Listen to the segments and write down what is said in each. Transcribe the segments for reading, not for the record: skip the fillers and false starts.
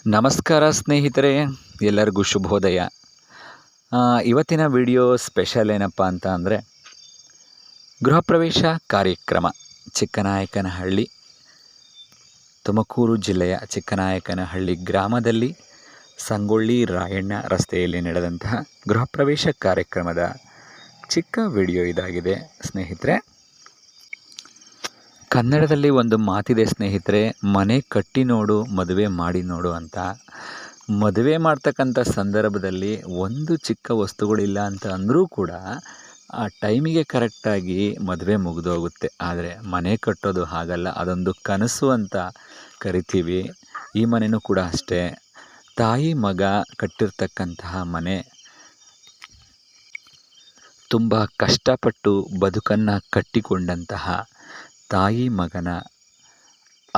ನಮಸ್ಕಾರ ಸ್ನೇಹಿತರೆ, ಎಲ್ಲರಿಗೂ ಶುಭೋದಯ. ಇವತ್ತಿನ ವಿಡಿಯೋ ಸ್ಪೆಷಲ್ ಏನಪ್ಪ ಅಂತ ಅಂದರೆ, ಗೃಹ ಪ್ರವೇಶ ಕಾರ್ಯಕ್ರಮ ಚಿಕ್ಕನಾಯಕನಹಳ್ಳಿ, ತುಮಕೂರು ಜಿಲ್ಲೆಯ ಚಿಕ್ಕನಾಯಕನಹಳ್ಳಿ ಗ್ರಾಮದಲ್ಲಿ ಸಂಗೊಳ್ಳಿ ರಾಯಣ್ಣ ರಸ್ತೆಯಲ್ಲಿ ನಡೆದಂತಹ ಗೃಹ ಪ್ರವೇಶ ಕಾರ್ಯಕ್ರಮದ ಚಿಕ್ಕ ವಿಡಿಯೋ ಇದಾಗಿದೆ ಸ್ನೇಹಿತರೆ. ಕನ್ನಡದಲ್ಲಿ ಒಂದು ಮಾತಿದೆ ಸ್ನೇಹಿತರೆ, ಮನೆ ಕಟ್ಟಿ ನೋಡು ಮದುವೆ ಮಾಡಿ ನೋಡು ಅಂತ. ಮದುವೆ ಮಾಡ್ತಕ್ಕಂಥ ಸಂದರ್ಭದಲ್ಲಿ ಒಂದು ಚಿಕ್ಕ ವಸ್ತುಗಳಿಲ್ಲ ಅಂತ ಅಂದರೂ ಕೂಡ ಆ ಟೈಮಿಗೆ ಕರೆಕ್ಟಾಗಿ ಮದುವೆ ಮುಗಿದೋಗುತ್ತೆ. ಆದರೆ ಮನೆ ಕಟ್ಟೋದು ಹಾಗಲ್ಲ, ಅದೊಂದು ಕನಸು ಅಂತ ಕರಿತೀವಿ. ಈ ಮನೆಯೂ ಕೂಡ ಅಷ್ಟೇ, ತಾಯಿ ಮಗ ಕಟ್ಟಿರ್ತಕ್ಕಂತಹ ಮನೆ. ತುಂಬ ಕಷ್ಟಪಟ್ಟು ಬದುಕನ್ನು ಕಟ್ಟಿಕೊಂಡಂತಹ ತಾಯಿ ಮಗನ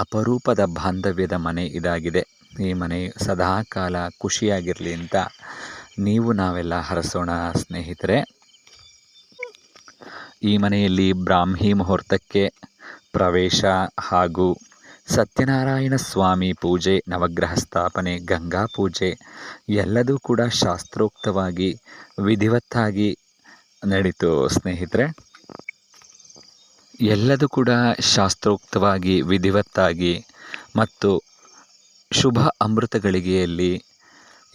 ಅಪರೂಪದ ಬಾಂಧವ್ಯದ ಮನೆ ಇದಾಗಿದೆ. ಈ ಮನೆ ಸದಾಕಾಲ ಖುಷಿಯಾಗಿರಲಿ ಅಂತ ನೀವು ನಾವೆಲ್ಲ ಹರಸೋಣ ಸ್ನೇಹಿತರೆ. ಈ ಮನೆಯಲ್ಲಿ ಬ್ರಾಹ್ಮಿ ಮುಹೂರ್ತಕ್ಕೆ ಪ್ರವೇಶ ಹಾಗೂ ಸತ್ಯನಾರಾಯಣ ಸ್ವಾಮಿ ಪೂಜೆ, ನವಗ್ರಹ ಸ್ಥಾಪನೆ, ಗಂಗಾ ಪೂಜೆ ಎಲ್ಲದೂ ಕೂಡ ಶಾಸ್ತ್ರೋಕ್ತವಾಗಿ ವಿಧಿವತ್ತಾಗಿ ನಡೀತು ಸ್ನೇಹಿತರೆ. ಎಲ್ಲದೂ ಕೂಡ ಶಾಸ್ತ್ರೋಕ್ತವಾಗಿ ವಿಧಿವತ್ತಾಗಿ ಮತ್ತು ಶುಭ ಅಮೃತ ಗಳಿಗೆಯಲ್ಲಿ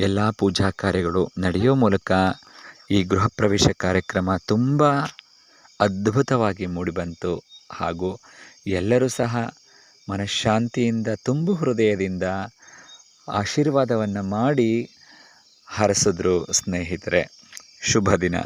ಎಲ್ಲ ಪೂಜಾ ಕಾರ್ಯಗಳು ನಡೆಯೋ ಮೂಲಕ ಈ ಗೃಹ ಪ್ರವೇಶ ಕಾರ್ಯಕ್ರಮ ತುಂಬ ಅದ್ಭುತವಾಗಿ ಮೂಡಿಬಂತು. ಹಾಗೂ ಎಲ್ಲರೂ ಸಹ ಮನಃಶಾಂತಿಯಿಂದ, ತುಂಬು ಹೃದಯದಿಂದ ಆಶೀರ್ವಾದವನ್ನು ಮಾಡಿ ಹರಸಿದ್ರು ಸ್ನೇಹಿತರೆ. ಶುಭ ದಿನ.